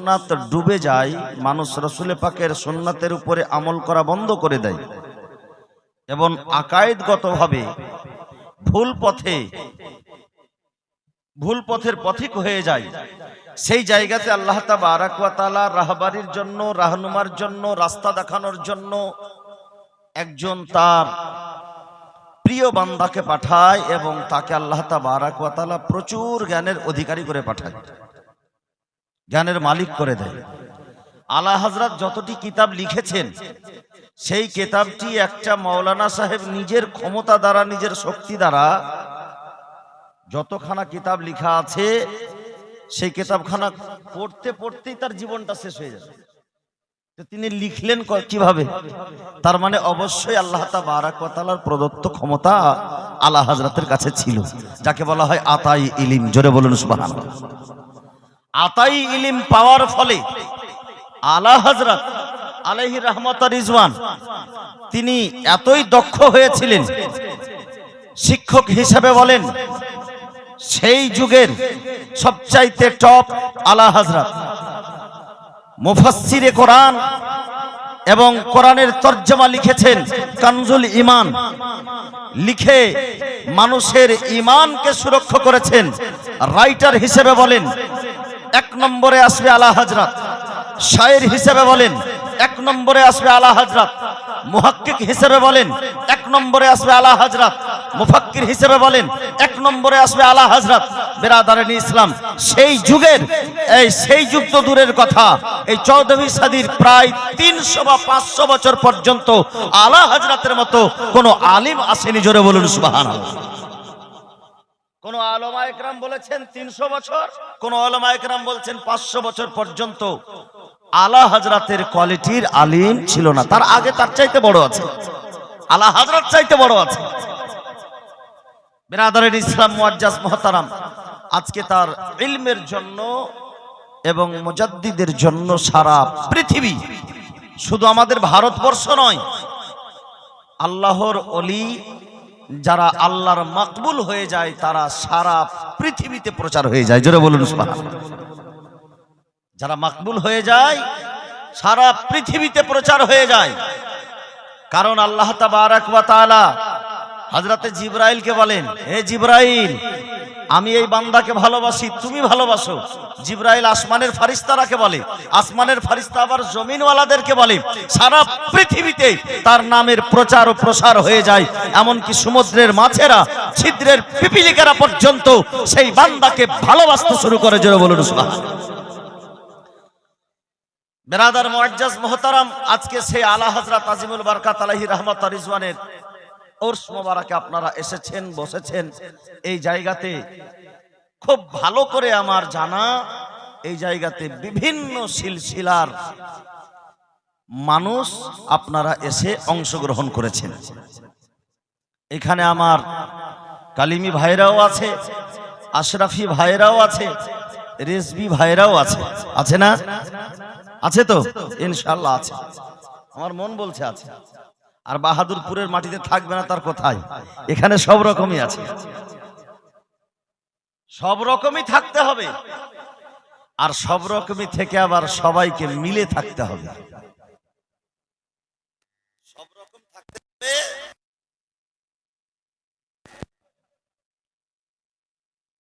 সুন্নাত ডুবে যায়, মানুষ রাসূল পাকের সুন্নাতের উপরে আমল করা বন্ধ করে দেয় এবং আকায়েদগতভাবে ভুল পথের পথিক হয়ে যায়, সেই জায়গাতে আল্লাহ তাবারাক ওয়া তাআলা রাহবারির জন্য, রাহনুমার জন্য, রাস্তা দেখানোর জন্য একজন তার প্রিয় বান্দাকে পাঠায় এবং তাকে আল্লাহ তাবারাক ওয়া তাআলা প্রচুর জ্ঞানের অধিকারী করে পাঠায়, জ্ঞানের মালিক করে দেয়। আলা হযরত যতটি কিতাব লিখেছেন, সেই কিতাবটি একটা মাওলানা সাহেব নিজের ক্ষমতা দ্বারা, নিজের শক্তি দ্বারা যতখানা কিতাব লেখা আছে, সেই কিতাবখানা পড়তে পড়তেই তার জীবনটা শেষ হয়ে যাবে। তো তিনি লিখলেন কিভাবে? তার মানে অবশ্যই আল্লাহ তাবারাক ওয়া তাআলার প্রদত্ত ক্ষমতা আলা হযরতের কাছে ছিল, যাকে বলা হয় আতাই ইলম। জোরে বলুন সুবহানাল্লাহ। আতাই ইলম পাওয়ার ফলে আলা হযরত আলাইহি রাহমাত ওয়া রিজওয়ান তিনি এতই দক্ষ হয়েছিলেন, শিক্ষক হিসেবে বলেন সেই যুগের সবচাইতে টপ আলা হযরত, মুফাসসিরে কোরআন এবং কোরআনের তরজমা লিখেছেন কানজুল ঈমান, লিখে মানুষের ঈমানকে সুরক্ষা করেছেন। রাইটার হিসেবে বলেন এক নম্বরে আসবে আলা হযরত, শায়ের হিসেবে বলেন এক নম্বরে আসবে আলা হযরত, মুহাক্কিক হিসেবে বলেন এক নম্বরে আসবে আলা হযরত, মুফাক্কির হিসেবে বলেন এক নম্বরে আসবে আলা হযরত। বেরাদারান ইসলাম, সেই যুগ তো দূরের কথা, এই 14वीं সদীর প্রায় 300 বা 500 বছর পর্যন্ত আলা হযরতের মতো কোন আলিম আসেনি। জোরে বলুন সুবহানাল্লাহ। কোন উলামায়ে কেরাম বলেছেন 300 বছর, কোন উলামায়ে কেরাম বলছেন 500 বছর পর্যন্ত আলা হযরতের কোয়ালিটির আলিম ছিল না। তার আগে তার চাইতে বড় আছে, আলা হযরত চাইতে বড় আছে। বেরাদারান ইসলাম মুআজ্জাজ মুহতারাম, আজকে তার ইলমের জন্য এবং মুজাদ্দিদের জন্য সারা পৃথিবী, শুধু আমাদের ভারতবর্ষ নয়, আল্লাহর ওলি যারা আল্লাহর মাকবুল হয়ে যায় তারা সারা পৃথিবীতে প্রচার হয়ে যায়। জোরে বলুন সুবহানাল্লাহ। যারা মাকবুল হয়ে যায় সারা পৃথিবীতে প্রচার হয়ে যায়, কারণ আল্লাহ তাবারাক ওয়া তাআলা হযরতে জিবরাইলকে বলেন, হে জিবরাইল, আমি এই বান্দাকে ভালোবাসি, তুমি ভালোবাসো। জিবরাইল আসমানের ফেরেশতারাকে বলে, আসমানের ফেরেশতা আবার জমিনওয়ালাদেরকে বলে, সারা পৃথিবীতে তার নামের প্রচার ও প্রসার হয়ে যায়। এমনকি সমুদ্রের মাছেরা, ছিদ্রের পিপিলিকারা পর্যন্ত সেই বান্দাকে ভালোবাসতে শুরু করে। জোরে বলুন সুবহানাল্লাহ। বেরাদার মুআজ্জাজ মুহতারাম, আজকে সেই আলা হযরত আজিমুল বারকাত আলাইহি রাহমাত ওয়া রিজওয়ানের উরস মোবারকে আপনারা এসেছেন, বসেছেন। এই জায়গাতে খুব ভালো করে আমার জানা, এই জায়গাতে বিভিন্ন সিলসিলার মানুষ আপনারা এসে অংশগ্রহণ করেছেন। এখানে আমার কালিমি ভাইরাও আছে, আশরাফি ভাইরাও আছে, রেজবি ভাইরাও আছে, আছে না? আছে তো ইনশাআল্লাহ আছে, আমার মন বলছে আছে। আর বাহাদুরপুরের মাটিতে থাকবে না তার কোথায়? এখানে সব রকমই আছে, সব রকমই থাকতে হবে, আর সব রকমই থেকে আবার সবাইকে মিলে থাকতে হবে। সব রকম থাকতে হবে,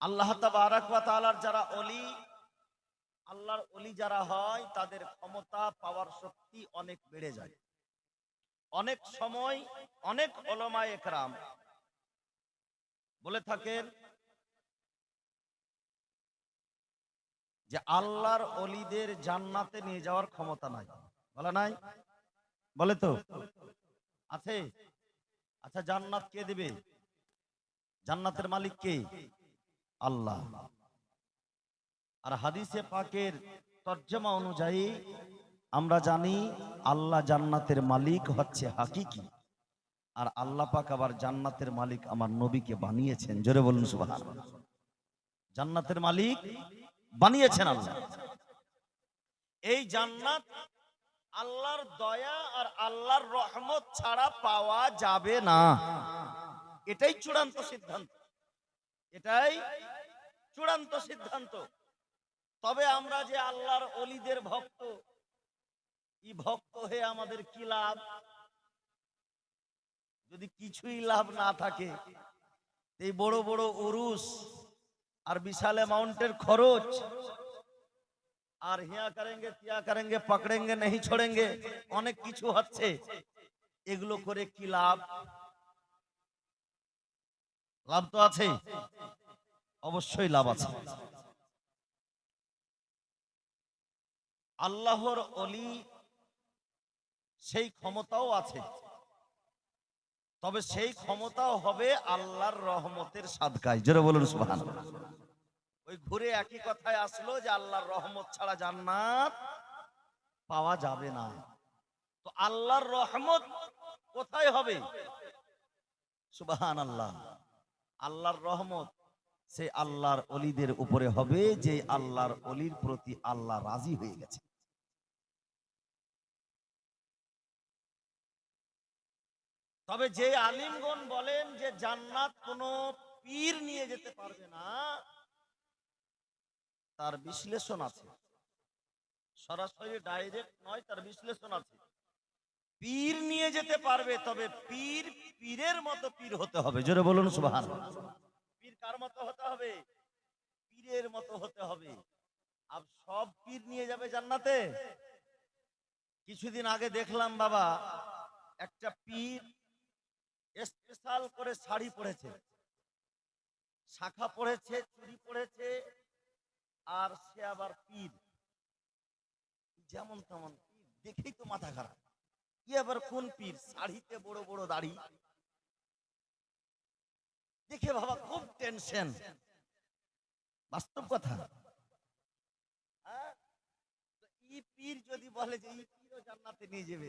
আল্লাহ তাবারাক ওয়া তাআলার যারা ওলি, আল্লাহর ওলি যারা হয় তাদের ক্ষমতা, পাওয়ার শক্তি অনেক বেড়ে যায়। অনেক সময় অনেক উলামায়ে কেরাম বলে থাকেন যে আল্লাহর ওলিদের জান্নাতে নিয়ে যাওয়ার ক্ষমতা নাই। বলে নাই? বলে তো আছে। আচ্ছা, জান্নাত কে দিবে? জান্নাতের মালিক কে? আল্লাহ। আর হাদিসে পাকের তরজমা অনুযায়ী আমরা জানি আল্লাহ জান্নাতের মালিক হচ্ছে হাকিকি, আর আল্লাহ পাক আবার জান্নাতের মালিক আমার নবীকে বানিয়েছেন। জোরে বলুন সুবহানাল্লাহ। জান্নাতের মালিক বানিয়েছেন আল্লাহ। এই জান্নাত আল্লাহর দয়া আর আল্লাহর রহমত ছাড়া পাওয়া যাবে না। এটাই চূড়ান্ত সিদ্ধান্ত, এটাই চূড়ান্ত সিদ্ধান্ত। তবে আমরা যে আল্লাহর অলিদের ভক্ত, এই ভক্ত হয়ে আমাদের কি লাভ? যদি কিছুই লাভ না থাকে, এই বড় বড় উরুস আর বিশাল অ্যামাউন্টের খরচ, আর হিয়া করেঙ্গে তিয়া করেঙ্গে পকড়েঙ্গে नहीं छोड़ेंगे, অনেক কিছু হচ্ছে, এগুলো করে কি লাভ? লাভ তো আছে, অবশ্যই লাভ আছে। আল্লাহর অলি সেই ক্ষমতাও আছে, তবে সেই ক্ষমতাও হবে আল্লাহর রহমতের সাদকায়। জোরে বলুন সুবহানাল্লাহ। ওই ঘুরে একই কথায় আসলো যে আল্লাহর রহমত ছাড়া জান্নাত পাওয়া যাবে না। তো আল্লাহর রহমত কোথায় হবে? সুবহানাল্লাহ। আল্লাহর রহমত সে আল্লাহর অলিদের উপরে হবে যে আল্লাহর অলির প্রতি আল্লাহ রাজি হয়ে গেছে। তবে যে আলিমগণ বলেন যে জান্নাত কোনো পীর নিয়ে যেতে পারবে না, তার বিশ্লেষণ আছে, সরাসরি ডাইরেক্ট নয়, তার বিশ্লেষণ আছে। পীর নিয়ে যেতে পারবে, তবে পীর পীরের মতো পীর হতে হবে। জোরে বলুন সুবহানাল্লাহ। পীর কার মতো হতে হবে? পীরের মতো হতে হবে। আর সব পীর নিয়ে যাবে জান্নাতে? কিছুদিন আগে দেখলাম বাবা, একটা পীর স্পেশাল করে শাড়ি পরেছে, শাখা পরেছে, চুড়ি পরেছে, আর সে আবার পীর, যেমন তেমন পীর, দেখেই তো মাথা খারাপ। কি আবার কোন পীর? শাড়িতে বড় বড় দাড়ি, দেখে বাবা খুব টেনশন। বাস্তব কথা। হ্যাঁ? তো এই পীর যদি বলে যে এই পীরও জান্নাতে নিয়ে যাবে,